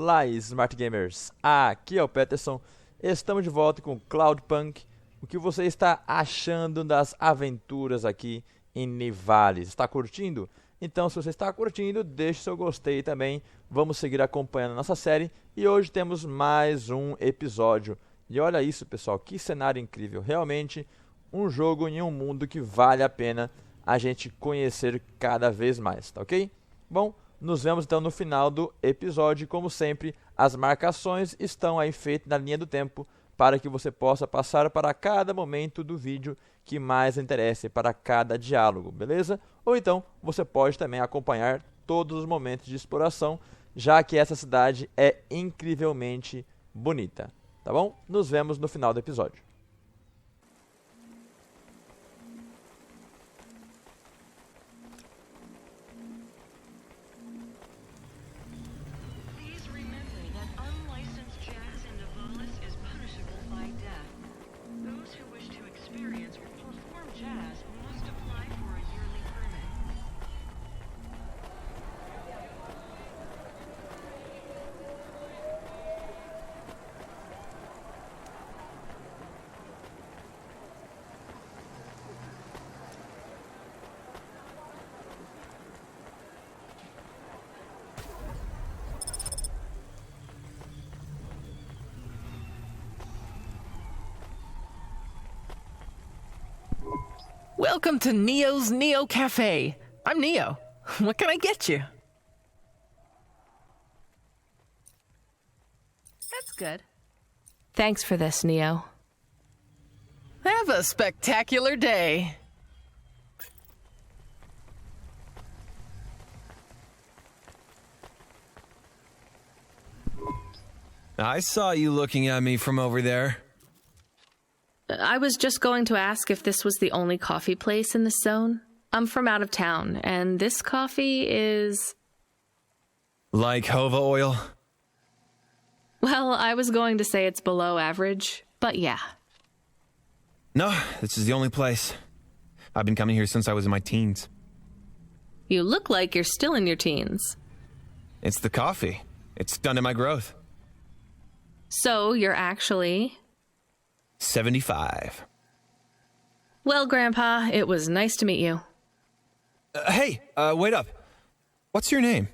Olá, Smart Gamers! Aqui é o Peterson. Estamos de volta com Cloudpunk. O que você está achando das aventuras aqui em Nivalis? Está curtindo? Então, se você está curtindo, deixe seu gostei também. Vamos seguir acompanhando a nossa série. E hoje temos mais um episódio. E olha isso, pessoal, que cenário incrível. Realmente, um jogo em um mundo que vale a pena a gente conhecer cada vez mais, tá ok? Bom, nos vemos então no final do episódio. Como sempre, as marcações estão aí feitas na linha do tempo para que você possa passar para cada momento do vídeo que mais interesse, para cada diálogo, beleza? Ou então, você pode também acompanhar todos os momentos de exploração, já que essa cidade é incrivelmente bonita, tá bom? Nos vemos no final do episódio. Welcome to Neo's Neo Cafe. I'm Neo. What can I get you? That's good. Thanks for this, Neo. Have a spectacular day. I saw you looking at me from over there. I was just going to ask if this was the only coffee place in this zone. I'm from out of town, and this coffee is... Like Hova oil? Well, I was going to say it's below average, but yeah. No, this is the only place. I've been coming here since I was in my teens. You look like you're still in your teens. It's the coffee. It's stunted my growth. So, you're actually... 75. Well, Grandpa, it was nice to meet you. Hey, wait up. What's your name?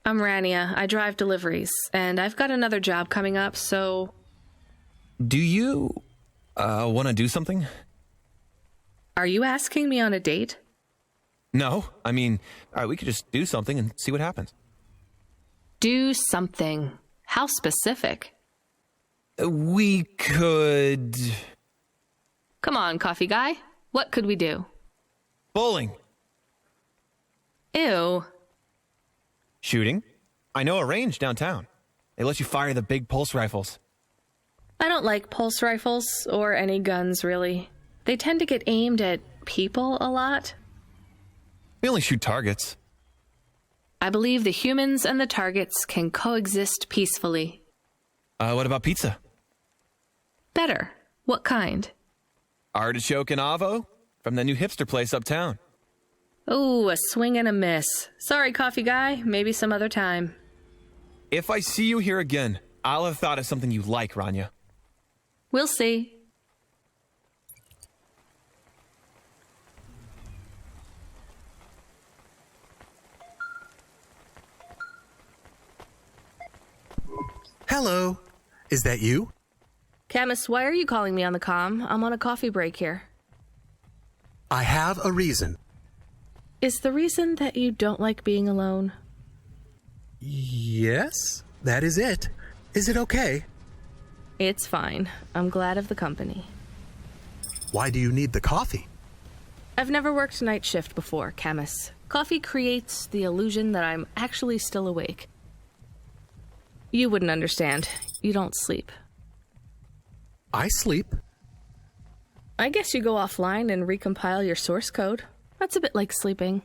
I'm Rania. I drive deliveries, and I've got another job coming up, so... Do you, want to do something? Are you asking me on a date? No, I mean, we could just do something and see what happens. Do something. How specific? We could... Come on, coffee guy. What could we do? Bowling. Ew. Shooting. I know a range downtown. They let you fire the big pulse rifles. I don't like pulse rifles, or any guns, really. They tend to get aimed at people a lot. We only shoot targets. I believe the humans and the targets can coexist peacefully. What about pizza? Better. What kind? Artichoke and avo from the new hipster place uptown. Ooh, a swing and a miss. Sorry, coffee guy. Maybe some other time. If I see you here again, I'll have thought of something you like, Rania. We'll see. Hello. Is that you? Camus, why are you calling me on the comm? I'm on a coffee break here. I have a reason. Is the reason that you don't like being alone? Yes, that is it. Is it okay? It's fine. I'm glad of the company. Why do you need the coffee? I've never worked night shift before, Camus. Coffee creates the illusion that I'm actually still awake. You wouldn't understand. You don't sleep. I sleep. I guess you go offline and recompile your source code. That's a bit like sleeping.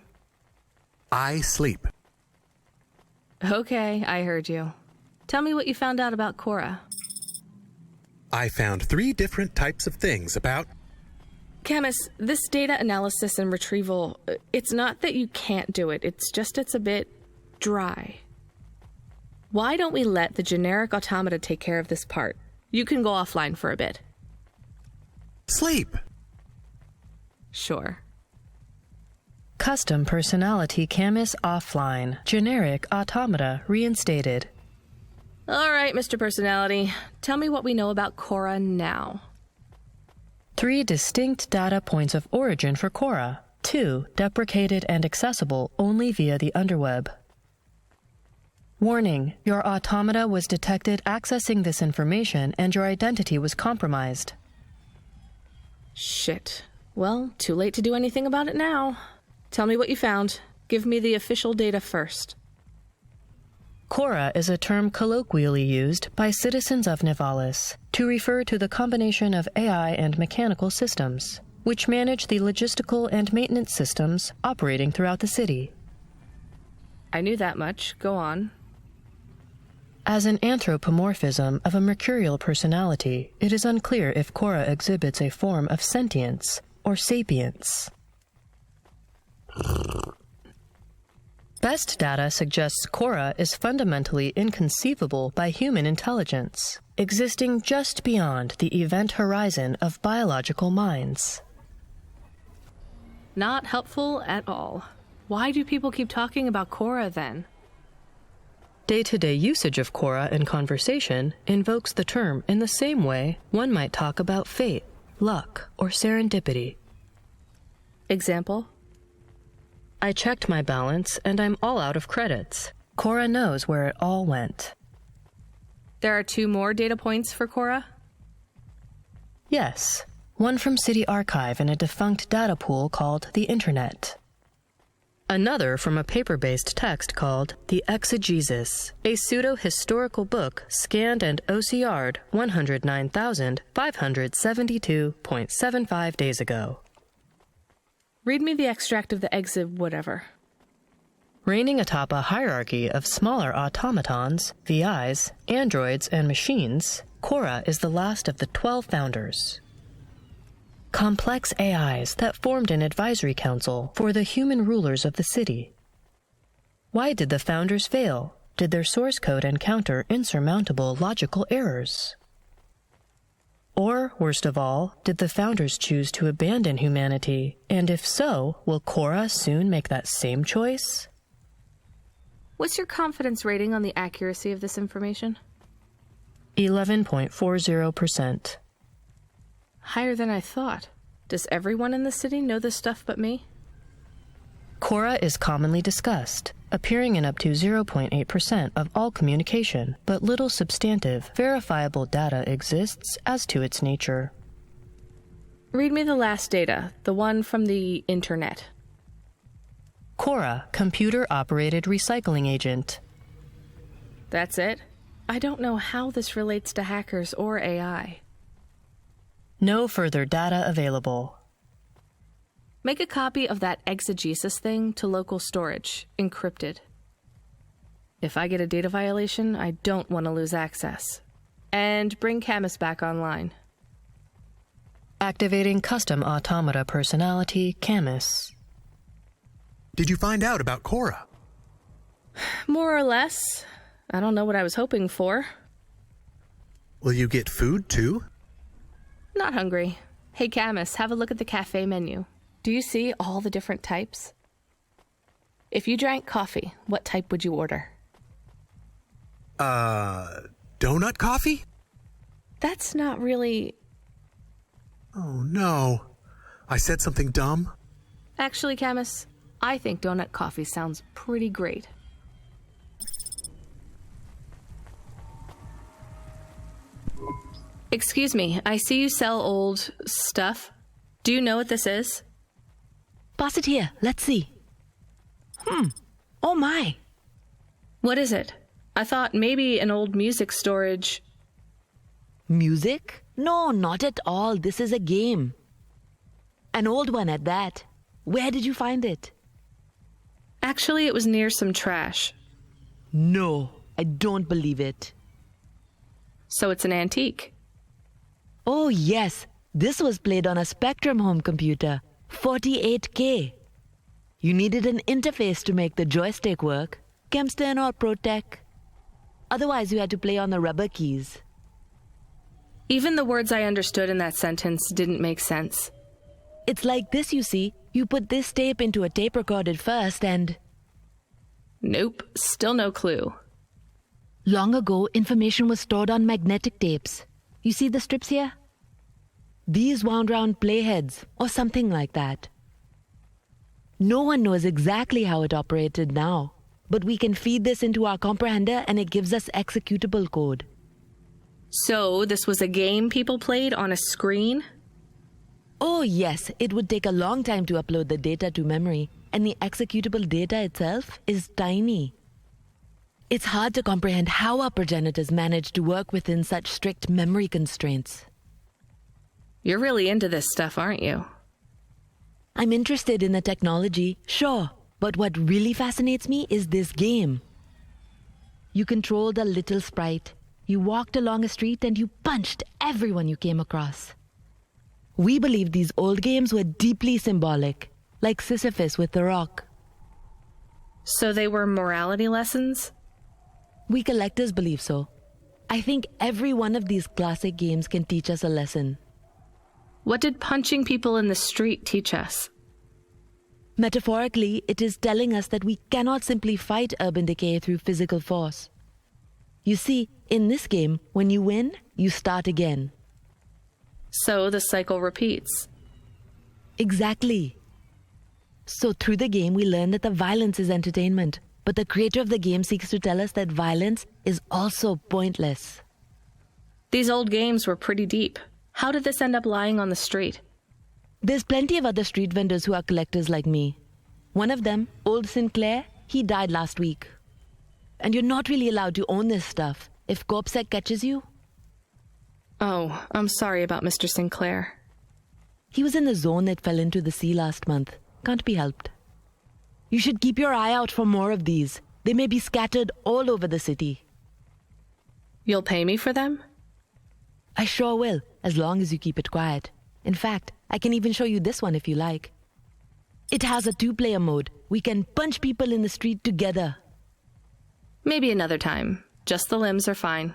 I sleep. Okay, I heard you. Tell me what you found out about Cora. I found 3 different types of things about... Camus, this data analysis and retrieval, it's not that you can't do it. It's just it's a bit dry. Why don't we let the generic automata take care of this part? You can go offline for a bit. Sleep. Sure. Custom personality Camus offline. Generic automata reinstated. All right, Mr. Personality. Tell me what we know about Cora now. 3 distinct data points of origin for Cora. 2 deprecated and accessible only via the underweb. Warning, your automata was detected accessing this information and your identity was compromised. Shit. Well, too late to do anything about it now. Tell me what you found. Give me the official data first. Cora is a term colloquially used by citizens of Nivalis to refer to the combination of AI and mechanical systems, which manage the logistical and maintenance systems operating throughout the city. I knew that much. Go on. As an anthropomorphism of a mercurial personality, it is unclear if Cora exhibits a form of sentience or sapience. Best data suggests Cora is fundamentally inconceivable by human intelligence, existing just beyond the event horizon of biological minds. Not helpful at all. Why do people keep talking about Cora then? Day-to-day usage of Cora in conversation invokes the term in the same way one might talk about fate, luck, or serendipity. Example? I checked my balance and I'm all out of credits. Cora knows where it all went. There are 2 more data points for Cora? Yes, one from City Archive in a defunct data pool called the Internet. Another from a paper-based text called The Exegesis, a pseudo-historical book scanned and OCR'd 109,572.75 days ago. Read me the extract of the whatever. Reigning atop a hierarchy of smaller automatons, VIs, androids, and machines, Cora is the last of the 12 founders. Complex AIs that formed an advisory council for the human rulers of the city. Why did the founders fail? Did their source code encounter insurmountable logical errors? Or, worst of all, did the founders choose to abandon humanity? And if so, will Cora soon make that same choice? What's your confidence rating on the accuracy of this information? 11.40%. Higher than I thought. Does everyone in the city know this stuff but me? Cora is commonly discussed, appearing in up to 0.8% of all communication, but little substantive, verifiable data exists as to its nature. Read me the last data, the one from the Internet. Cora, computer-operated recycling agent. That's it? I don't know how this relates to hackers or AI. No further data available. Make a copy of that exegesis thing to local storage, encrypted. If I get a data violation, I don't want to lose access. And bring Camus back online. Activating custom automata personality, Camus. Did you find out about Cora? More or less. I don't know what I was hoping for. Will you get food, too? Not hungry. Hey, Camus, have a look at the cafe menu. Do you see all the different types? If you drank coffee, what type would you order? Donut coffee? That's not really... Oh, no. I said something dumb? Actually, Camus, I think donut coffee sounds pretty great. Excuse me, I see you sell old stuff. Do you know what this is? Pass it here. Let's see. Oh my. What is it? I thought maybe an old music storage. Music? No, not at all. This is a game. An old one at that. Where did you find it? Actually, it was near some trash. No, I don't believe it. So it's an antique. Oh, yes. This was played on a Spectrum home computer. 48K. You needed an interface to make the joystick work. Kempster or ProTech. Otherwise, you had to play on the rubber keys. Even the words I understood in that sentence didn't make sense. It's like this, you see. You put this tape into a tape recorder first and... Nope, still no clue. Long ago, information was stored on magnetic tapes. You see the strips here? These wound round playheads, or something like that. No one knows exactly how it operated now, but we can feed this into our comprehender and it gives us executable code. So, this was a game people played on a screen? Oh yes, it would take a long time to upload the data to memory, and the executable data itself is tiny. It's hard to comprehend how our progenitors managed to work within such strict memory constraints. You're really into this stuff, aren't you? I'm interested in the technology, sure, but what really fascinates me is this game. You controlled a little sprite. You walked along a street and you punched everyone you came across. We believed these old games were deeply symbolic, like Sisyphus with the rock. So they were morality lessons? We collectors believe so. I think every one of these classic games can teach us a lesson. What did punching people in the street teach us? Metaphorically, it is telling us that we cannot simply fight urban decay through physical force. You see, in this game, when you win, you start again. So the cycle repeats. Exactly. So through the game, we learn that the violence is entertainment, but the creator of the game seeks to tell us that violence is also pointless. These old games were pretty deep. How did this end up lying on the street? There's plenty of other street vendors who are collectors like me. One of them, Old Sinclair, he died last week. And you're not really allowed to own this stuff. If CorpSec catches you... Oh, I'm sorry about Mr. Sinclair. He was in the zone that fell into the sea last month. Can't be helped. You should keep your eye out for more of these. They may be scattered all over the city. You'll pay me for them? I sure will, as long as you keep it quiet. In fact, I can even show you this one if you like. It has a 2-player mode. We can punch people in the street together. Maybe another time. Just the limbs are fine.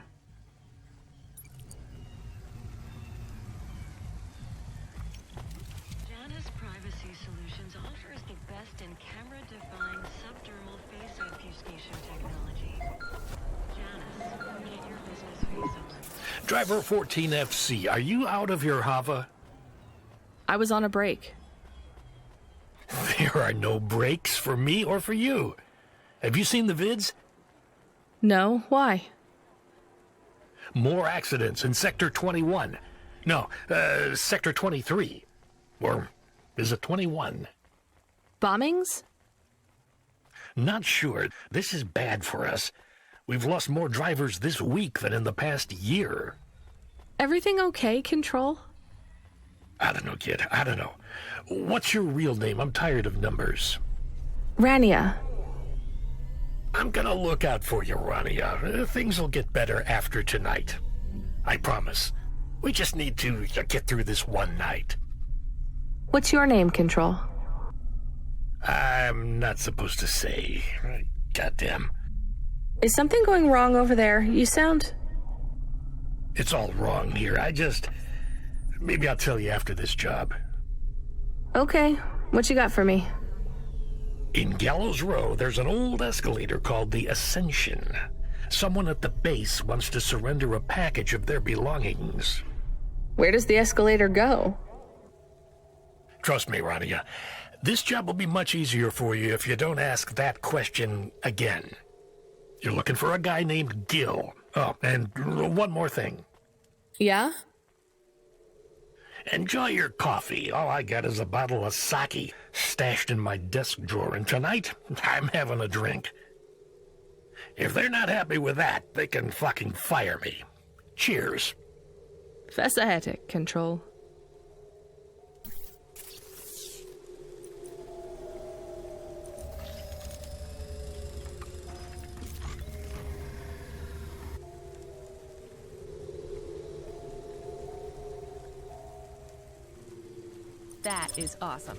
Janus Privacy Solutions offers the best in camera-defined subdermal face obfuscation technology. Janus, get your business face on. Driver 14FC, are you out of your Hava? I was on a break. There are no breaks for me or for you. Have you seen the vids? No, why? More accidents in Sector 21. No, Sector 23. Or is it 21? Bombings? Not sure. This is bad for us. We've lost more drivers this week than in the past year. Everything okay, Control? I don't know, kid. I don't know. What's your real name? I'm tired of numbers. Rania. I'm gonna look out for you, Rania. Things will get better after tonight. I promise. We just need to get through this one night. What's your name, Control? I'm not supposed to say. Goddamn. Is something going wrong over there? You sound... It's all wrong here. Maybe I'll tell you after this job. Okay, what you got for me? In Gallows Row, there's an old escalator called the Ascension. Someone at the base wants to surrender a package of their belongings. Where does the escalator go? Trust me, Rania. This job will be much easier for you if you don't ask that question again. You're looking for a guy named Gill. Oh, and one more thing. Yeah? Enjoy your coffee. All I got is a bottle of sake stashed in my desk drawer, and tonight I'm having a drink. If they're not happy with that, they can fucking fire me. Cheers. Fessahetic, Control. That is awesome.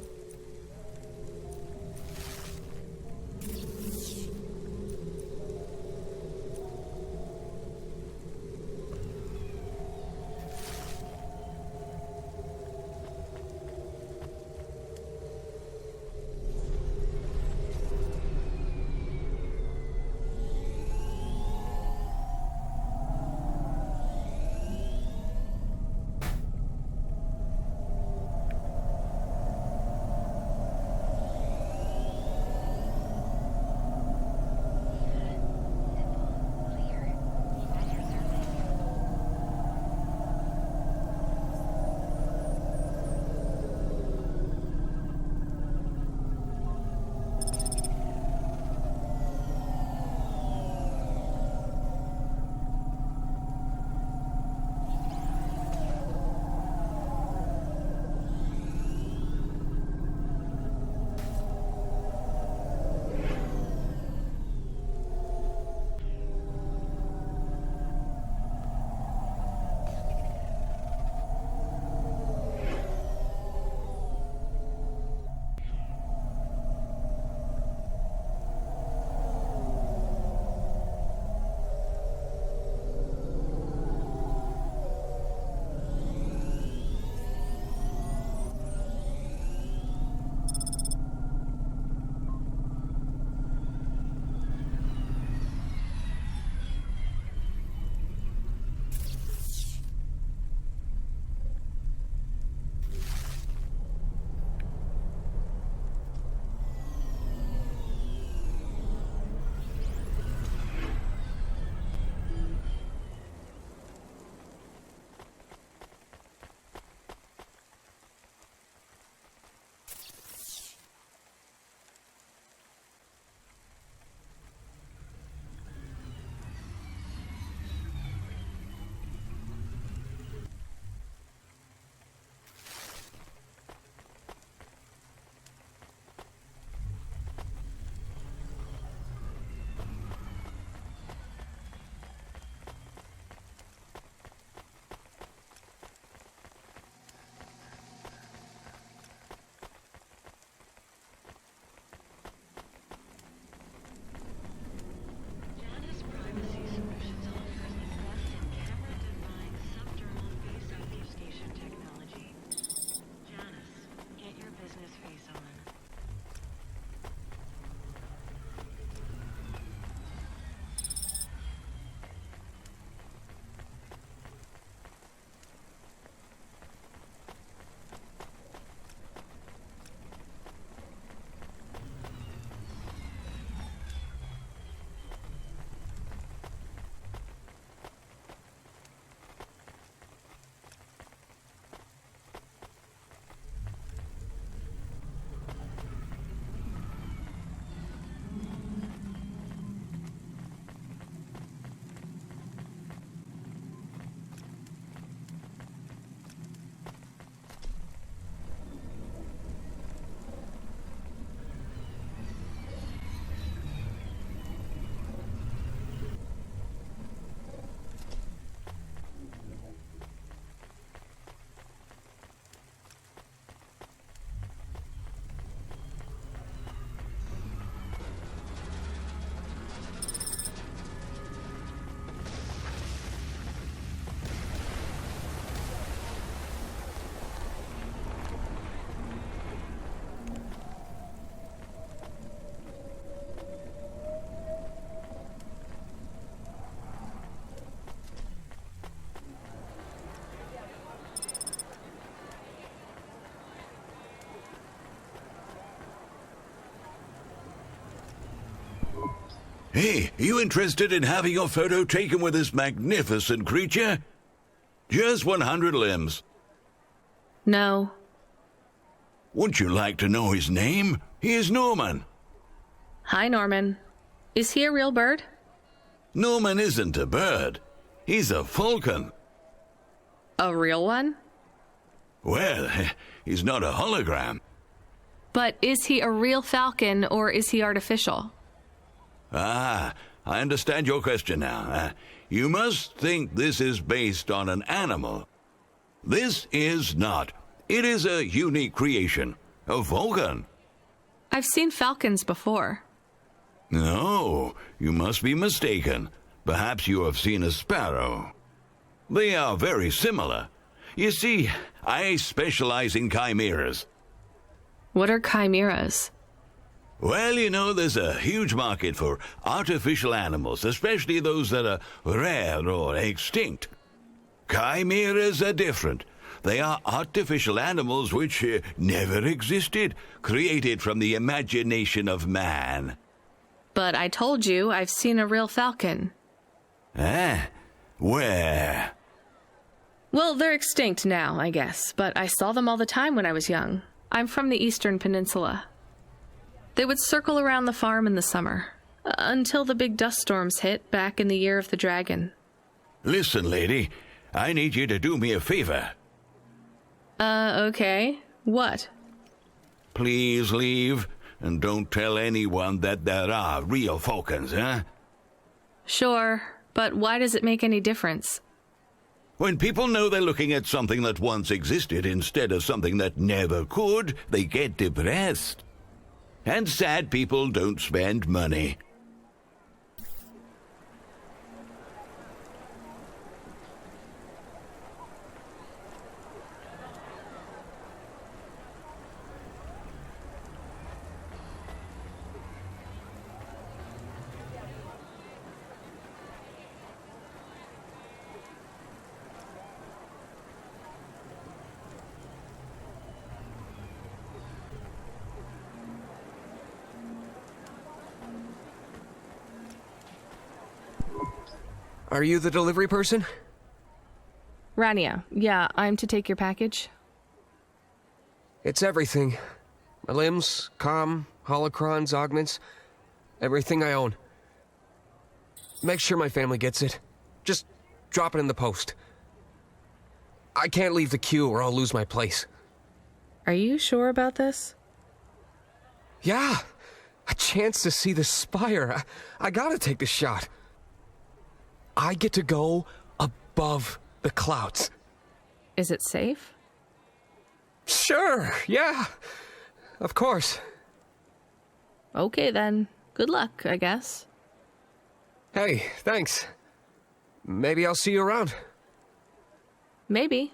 Hey, you interested in having your photo taken with this magnificent creature? Just 100 limbs. No. Wouldn't you like to know his name? He is Norman. Hi, Norman. Is he a real bird? Norman isn't a bird. He's a falcon. A real one? Well, he's not a hologram. But is he a real falcon or is he artificial? Ah, I understand your question now. You must think this is based on an animal. This is not. It is a unique creation. A falcon. I've seen falcons before. No, you must be mistaken. Perhaps you have seen a sparrow. They are very similar. You see, I specialize in chimeras. What are chimeras? Well, you know, there's a huge market for artificial animals, especially those that are rare or extinct. Chimeras are different. They are artificial animals which never existed, created from the imagination of man. But I told you I've seen a real falcon. Eh? Where? Well, they're extinct now, I guess, but I saw them all the time when I was young. I'm from the Eastern Peninsula. They would circle around the farm in the summer, until the big dust storms hit back in the year of the dragon. Listen, lady, I need you to do me a favor. Okay. What? Please leave, and don't tell anyone that there are real falcons, huh? Sure, but why does it make any difference? When people know they're looking at something that once existed instead of something that never could, they get depressed. And sad people don't spend money. Are you the delivery person? Rania, yeah, I'm to take your package. It's everything. My limbs, holocrons, augments, everything I own. Make sure my family gets it. Just drop it in the post. I can't leave the queue or I'll lose my place. Are you sure about this? Yeah, a chance to see the spire. I gotta take the shot. I get to go above the clouds. Is it safe? Sure, yeah. Of course. Okay then. Good luck, I guess. Hey, thanks. Maybe I'll see you around. Maybe.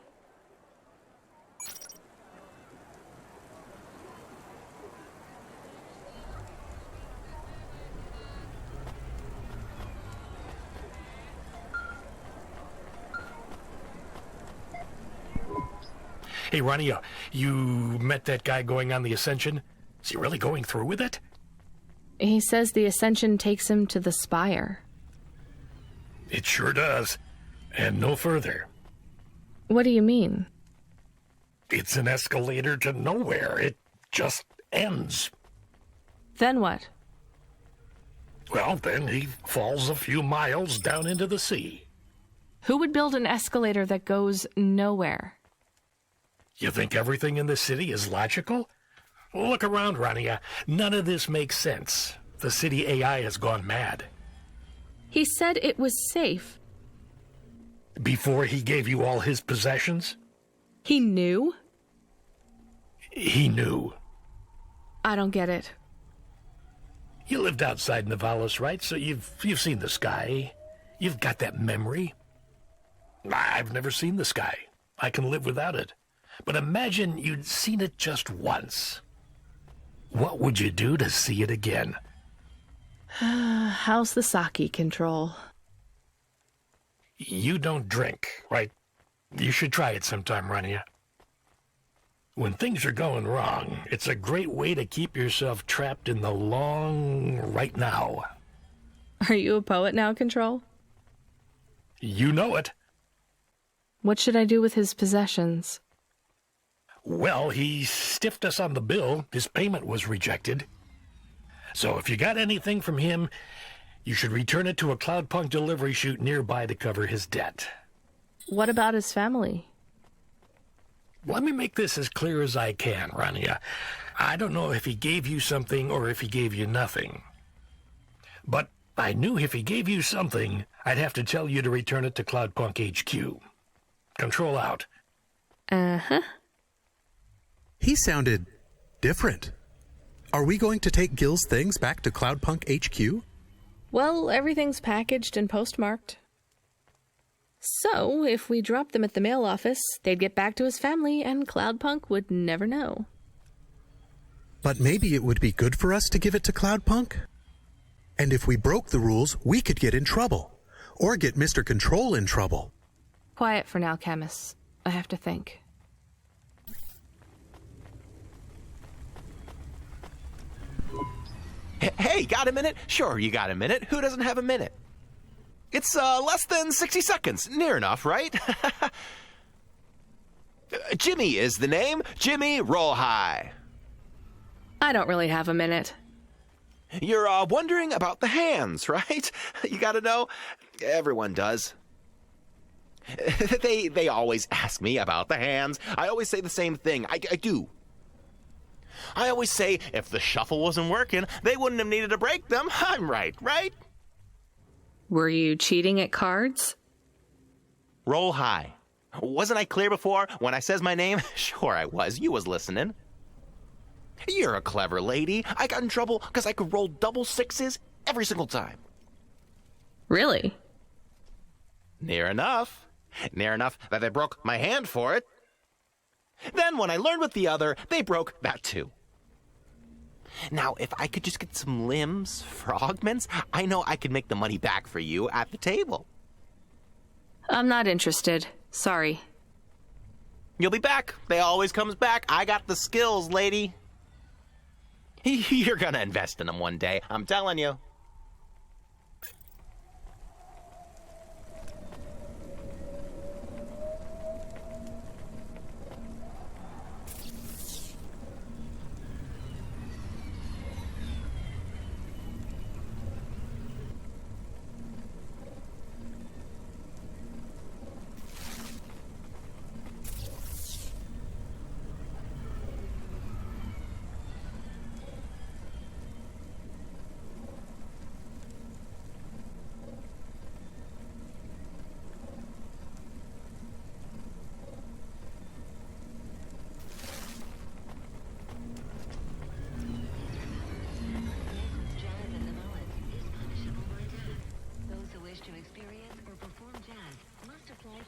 Hey, Rania, you met that guy going on the Ascension? Is he really going through with it? He says the Ascension takes him to the spire. It sure does. And no further. What do you mean? It's an escalator to nowhere. It just ends. Then what? Well, then he falls a few miles down into the sea. Who would build an escalator that goes nowhere? You think everything in the city is logical? Look around, Rania. None of this makes sense. The city AI has gone mad. He said it was safe. Before he gave you all his possessions? He knew? He knew. I don't get it. You lived outside Nivalis, right? So you've seen the sky. You've got that memory. I've never seen the sky. I can live without it. But imagine you'd seen it just once. What would you do to see it again? How's the sake control? You don't drink, right? You should try it sometime, Rania. When things are going wrong, it's a great way to keep yourself trapped in the long right now. Are you a poet now, Control? You know it. What should I do with his possessions? Well, he stiffed us on the bill. His payment was rejected. So if you got anything from him, you should return it to a Cloudpunk delivery chute nearby to cover his debt. What about his family? Let me make this as clear as I can, Rania. I don't know if he gave you something or if he gave you nothing. But I knew if he gave you something, I'd have to tell you to return it to Cloudpunk HQ. Control out. Uh-huh. He sounded different. Are we going to take Gill's things back to Cloudpunk HQ? Well, everything's packaged and postmarked. So, if we dropped them at the mail office, they'd get back to his family and Cloudpunk would never know. But maybe it would be good for us to give it to Cloudpunk? And if we broke the rules, we could get in trouble. Or get Mr. Control in trouble. Quiet for now, Camus. I have to think. Hey, got a minute? Sure, you got a minute. Who doesn't have a minute? It's less than 60 seconds. Near enough, right? Jimmy is the name. Jimmy, roll high. I don't really have a minute. You're wondering about the hands, right? You gotta know. Everyone does. They always ask me about the hands. I always say the same thing. I do. I always say if the shuffle wasn't working, they wouldn't have needed to break them. I'm right? Were you cheating at cards? Roll high. Wasn't I clear before when I says my name? Sure I was. You was listening. You're a clever lady. I got in trouble because I could roll double sixes every single time. Really? Near enough. Near enough that they broke my hand for it. Then when I learned with the other, they broke that too. Now, if I could just get some limbs for augments, I know I could make the money back for you at the table. I'm not interested. Sorry. You'll be back. They always comes back. I got the skills, lady. You're gonna invest in them one day, I'm telling you.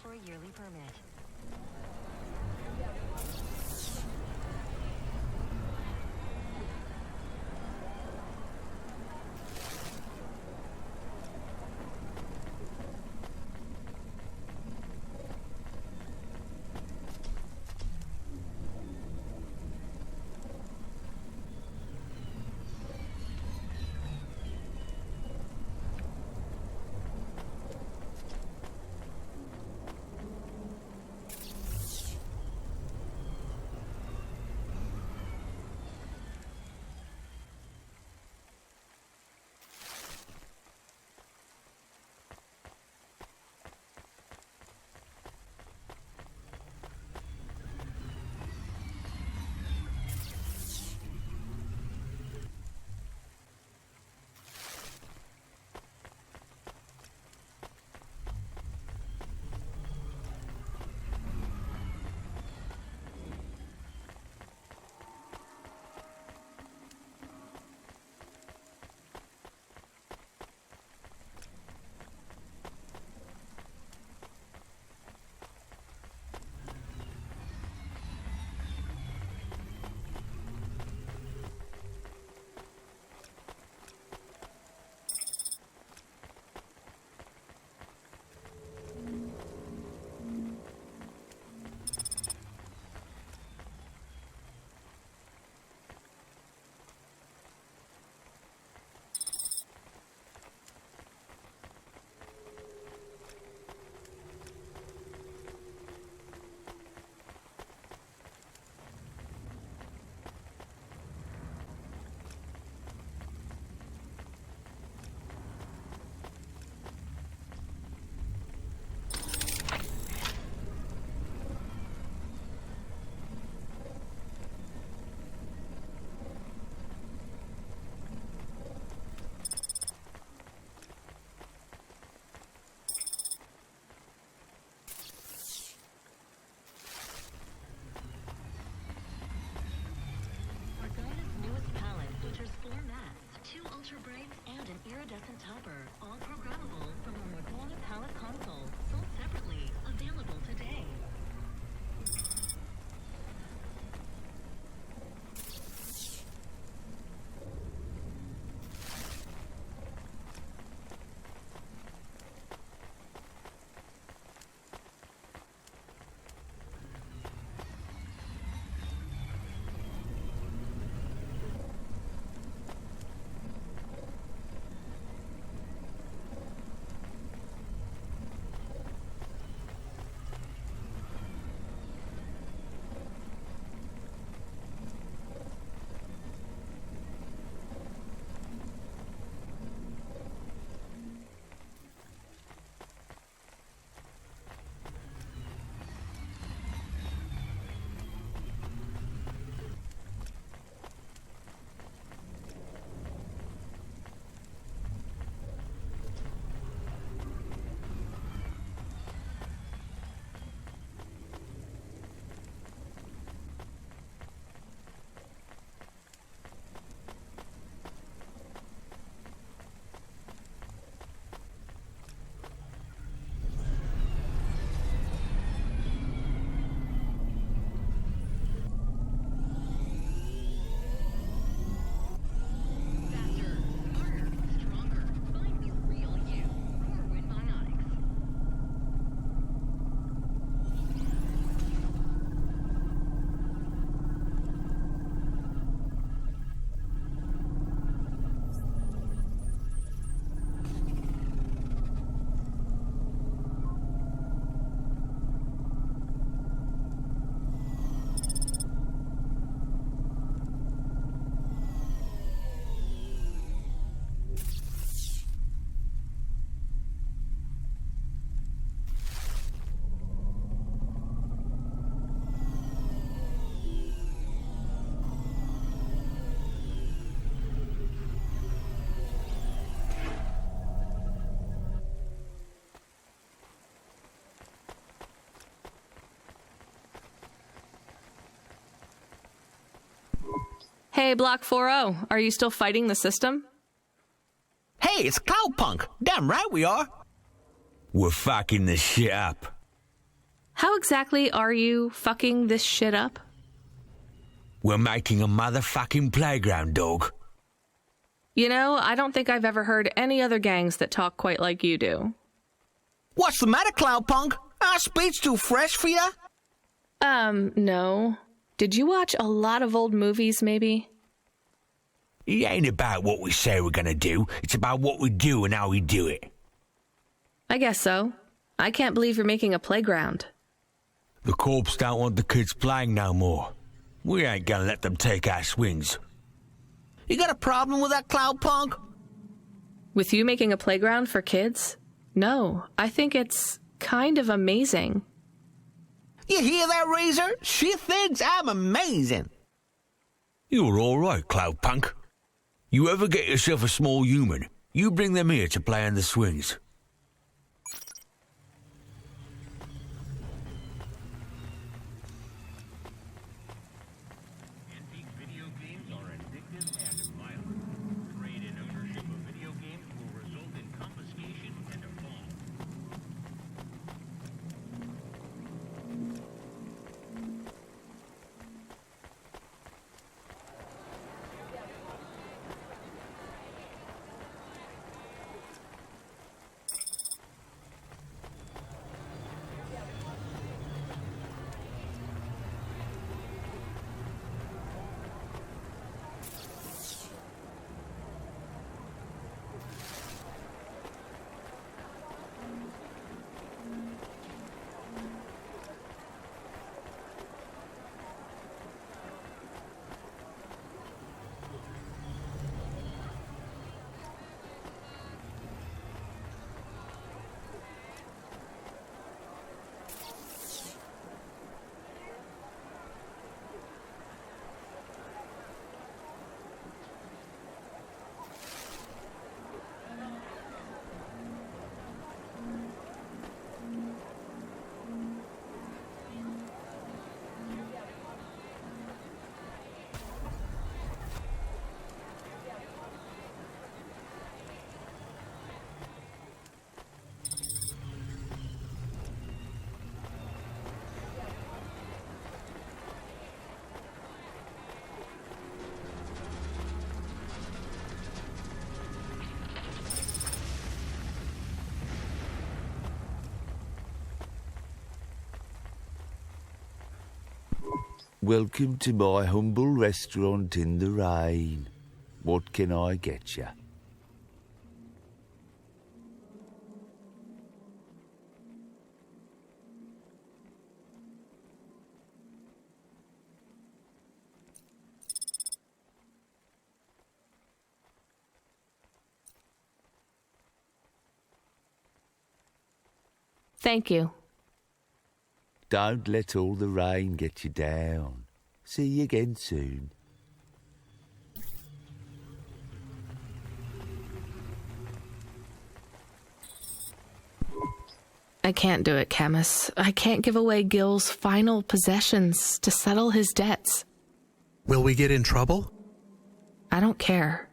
For a yearly permit. iridescent topper, all programmable from a Madonna palette console, sold separately, available today. Hey, Block 40, are you still fighting the system? Hey, it's Cloudpunk. Damn right we are. We're fucking this shit up. How exactly are you fucking this shit up? We're making a motherfucking playground, dog. You know, I don't think I've ever heard any other gangs that talk quite like you do. What's the matter, Cloudpunk? Our speech too fresh for ya? No. Did you watch a lot of old movies, maybe? It ain't about what we say we're gonna do. It's about what we do and how we do it. I guess so. I can't believe you're making a playground. The corps don't want the kids playing no more. We ain't gonna let them take our swings. You got a problem with that, Cloudpunk? With you making a playground for kids? No, I think it's kind of amazing. You hear that, Razor? She thinks I'm amazing. You're all right, Cloudpunk. You ever get yourself a small human, you bring them here to play on the swings. Welcome to my humble restaurant in the rain. What can I get you? Thank you. Don't let all the rain get you down. See you again soon. I can't do it, Camus. I can't give away Gill's final possessions to settle his debts. Will we get in trouble? I don't care.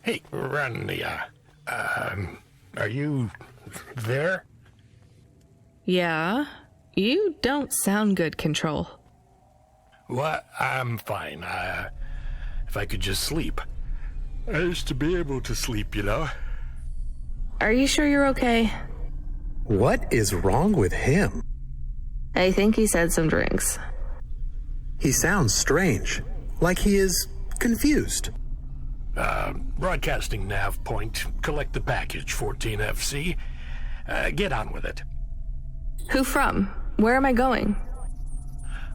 Hey, Rania, are you there? Yeah? You don't sound good, Control. What? I'm fine. If I could just sleep. I used to be able to sleep, you know. Are you sure you're okay? What is wrong with him? I think he said some drinks. He sounds strange, like he is confused. Broadcasting nav point. Collect the package, 14FC. Get on with it. Who from? Where am I going?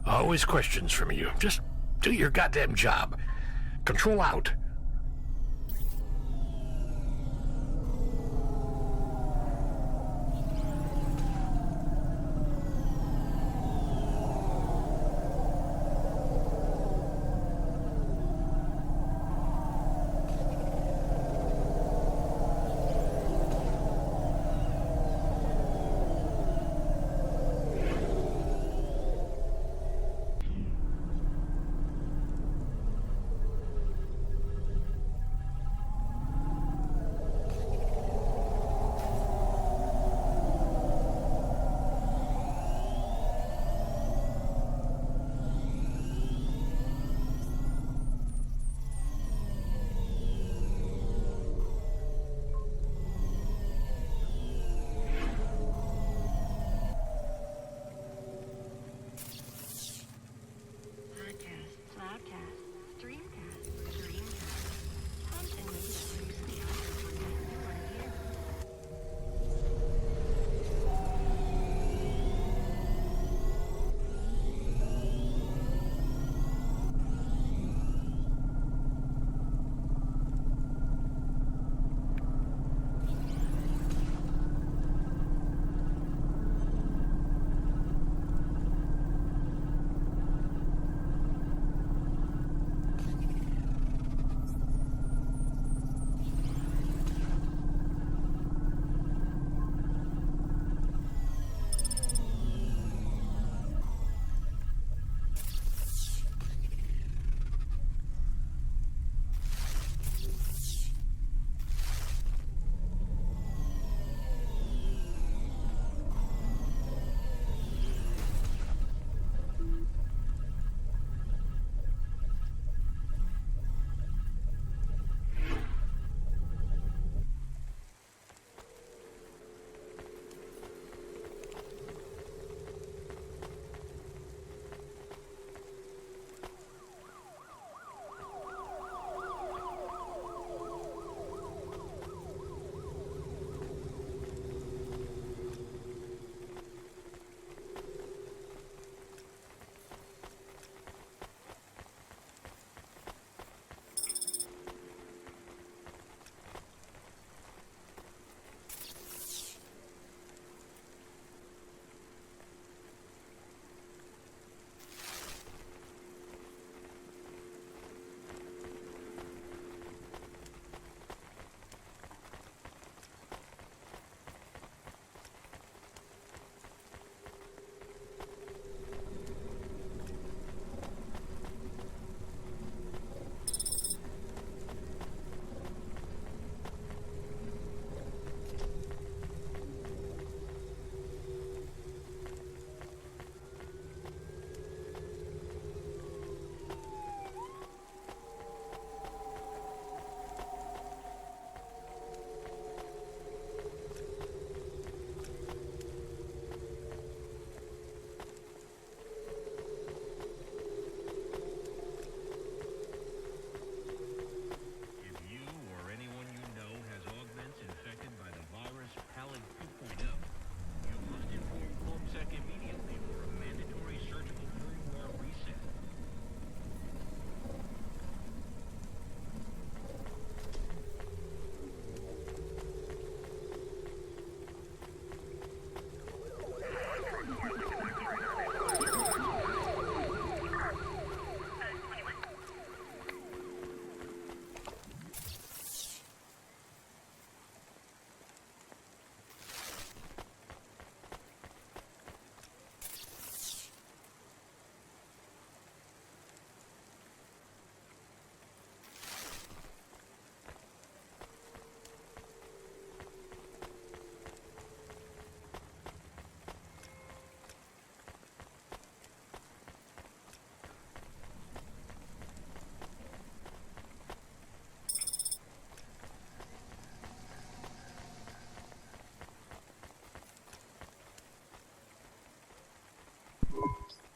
Always questions from you. Just do your goddamn job. Control out.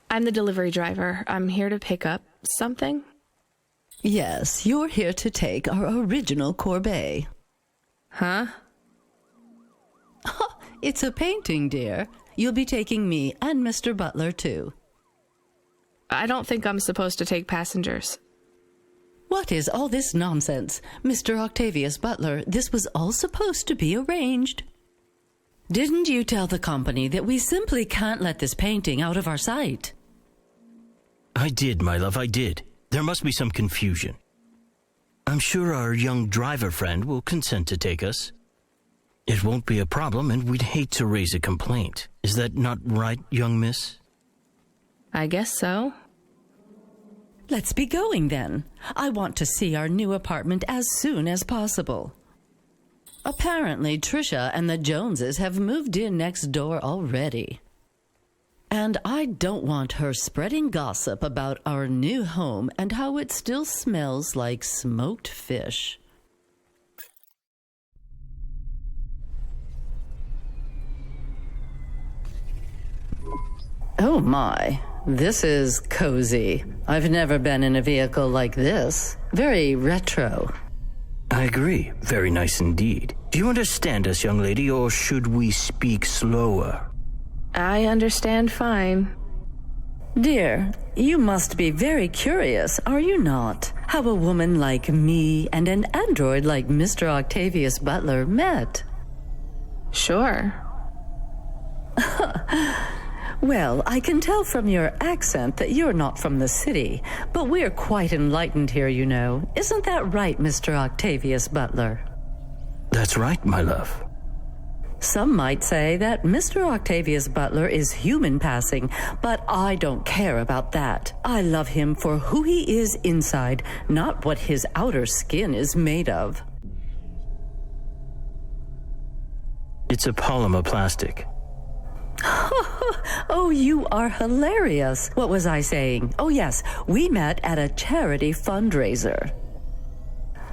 I'm the delivery driver. I'm here to pick up something. Yes, you're here to take our original corbeille. Huh? It's a painting, dear. You'll be taking me and Mr. Butler, too. I don't think I'm supposed to take passengers. What is all this nonsense? Mr. Octavius Butler, this was all supposed to be arranged. Didn't you tell the company that we simply can't let this painting out of our sight? I did, my love, I did. There must be some confusion. I'm sure our young driver friend will consent to take us. It won't be a problem, and we'd hate to raise a complaint. Is that not right, young miss? I guess so. Let's be going, then. I want to see our new apartment as soon as possible. Apparently, Trisha and the Joneses have moved in next door already. And I don't want her spreading gossip about our new home and how it still smells like smoked fish. Oh my, this is cozy. I've never been in a vehicle like this. Very retro. I agree. Very nice indeed. Do you understand us, young lady, or should we speak slower? I understand fine. Dear, you must be very curious, are you not? How a woman like me and an android like Mr. Octavius Butler met. Sure. Well, I can tell from your accent that you're not from the city, but we're quite enlightened here, you know. Isn't that right, Mr. Octavius Butler? That's right, my love. Some might say that Mr. Octavius Butler is human passing, but I don't care about that. I love him for who he is inside, not what his outer skin is made of. It's a polymer plastic. Oh, you are hilarious. What was I saying? Oh, yes, we met at a charity fundraiser.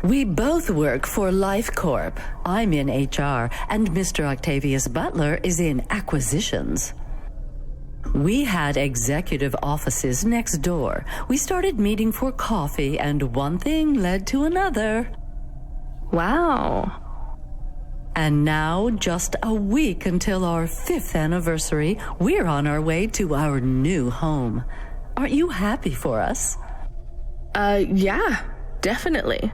We both work for Life Corp. I'm in HR, and Mr. Octavius Butler is in acquisitions. We had executive offices next door. We started meeting for coffee, and one thing led to another. Wow. And now, just a week until our 5th anniversary, we're on our way to our new home. Aren't you happy for us? Yeah, definitely.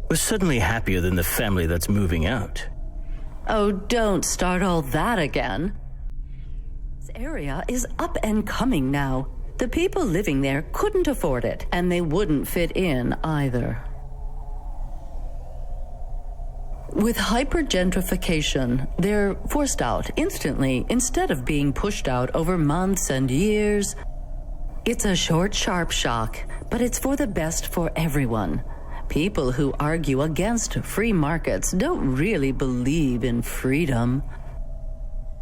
We're suddenly happier than the family that's moving out. Oh, don't start all that again. This area is up and coming now. The people living there couldn't afford it, and they wouldn't fit in either. With hypergentrification, they're forced out instantly instead of being pushed out over months and years. It's a short, sharp shock, but it's for the best for everyone. People who argue against free markets don't really believe in freedom.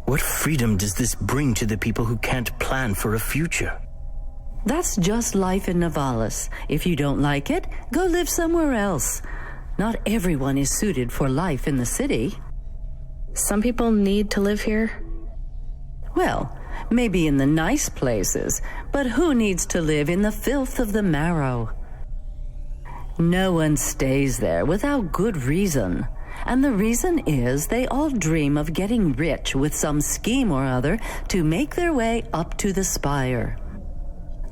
What freedom does this bring to the people who can't plan for a future? That's just life in Nivalis. If you don't like it, go live somewhere else. Not everyone is suited for life in the city. Some people need to live here. Well, maybe in the nice places, but who needs to live in the filth of the marrow? No one stays there without good reason. And the reason is they all dream of getting rich with some scheme or other to make their way up to the spire.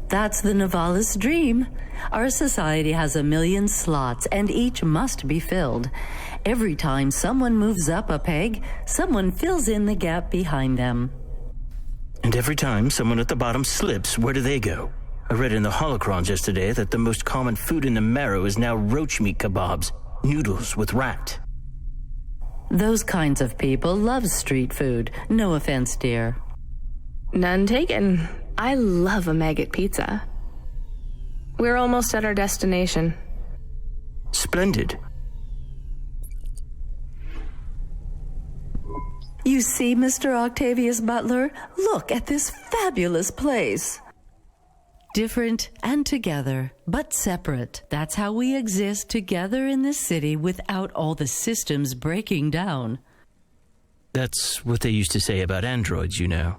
That's the Nivalis dream. Our society has 1 million slots, and each must be filled. Every time someone moves up a peg, someone fills in the gap behind them. And every time someone at the bottom slips, where do they go? I read in the holocrons yesterday that the most common food in the marrow is now roach meat kebabs, noodles with rat. Those kinds of people love street food. No offense, dear. None taken. I love a maggot pizza. We're almost at our destination. Splendid. You see, Mr. Octavius Butler? Look at this fabulous place. Different and together, but separate. That's how we exist together in this city without all the systems breaking down. That's what they used to say about androids, you know.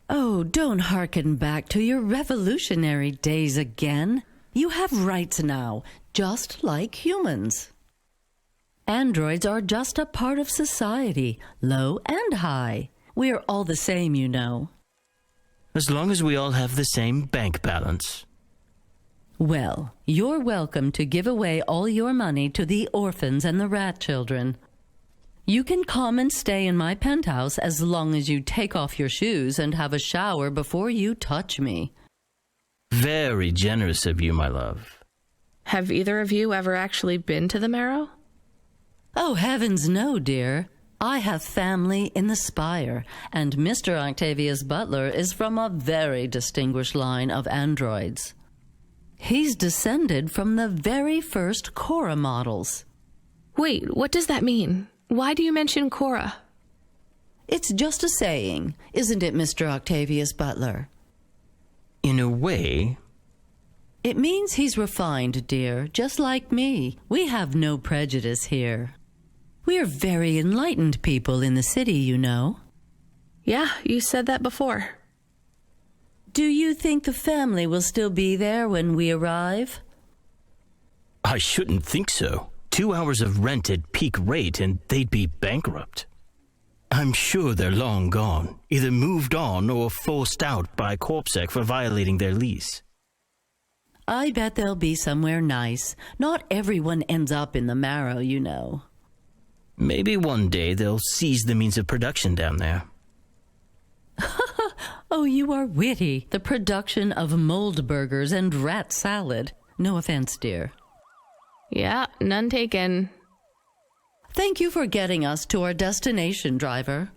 Oh, don't hearken back to your revolutionary days again. You have rights now, just like humans. Androids are just a part of society, low and high. We're all the same, you know. As long as we all have the same bank balance. Well, you're welcome to give away all your money to the orphans and the rat children. You can come and stay in my penthouse as long as you take off your shoes and have a shower before you touch me. Very generous of you, my love. Have either of you ever actually been to the Marrow? Oh, heavens no, dear. I have family in the Spire, and Mr. Octavius Butler is from a very distinguished line of androids. He's descended from the very first Cora models. Wait, what does that mean? Why do you mention Cora? It's just a saying, isn't it, Mr. Octavius Butler? In a way. It means he's refined, dear, just like me. We have no prejudice here. We're very enlightened people in the city, you know. Yeah, you said that before. Do you think the family will still be there when we arrive? I shouldn't think so. 2 hours of rent at peak rate and they'd be bankrupt. I'm sure they're long gone, either moved on or forced out by Corpsec for violating their lease. I bet they'll be somewhere nice. Not everyone ends up in the Marrow, you know. Maybe one day they'll seize the means of production down there. Oh, you are witty. The production of mold burgers and rat salad. No offense, dear. Yeah, none taken. Thank you for getting us to our destination, driver.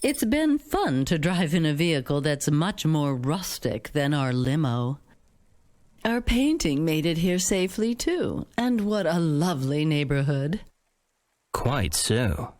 It's been fun to drive in a vehicle that's much more rustic than our limo. Our painting made it here safely, too. And what a lovely neighborhood. Quite so.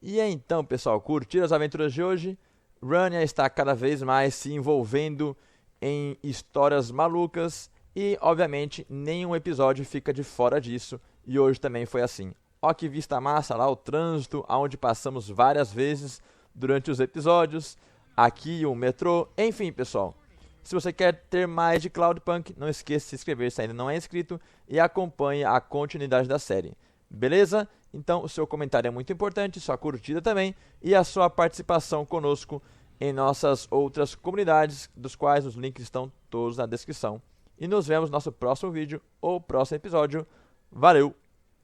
E então, pessoal, curtiram as aventuras de hoje? Rania está cada vez mais se envolvendo em histórias malucas e, obviamente, nenhum episódio fica de fora disso. E hoje também foi assim. Ó que vista massa lá, o trânsito, onde passamos várias vezes durante os episódios. Aqui o metrô, enfim, pessoal. Se você quer ter mais de Cloudpunk, não esqueça de se inscrever se ainda não é inscrito e acompanhe a continuidade da série. Beleza? Então o seu comentário é muito importante, sua curtida também e a sua participação conosco em nossas outras comunidades, dos quais os links estão todos na descrição. E nos vemos no nosso próximo vídeo ou próximo episódio. Valeu,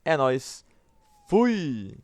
é nóis, fui!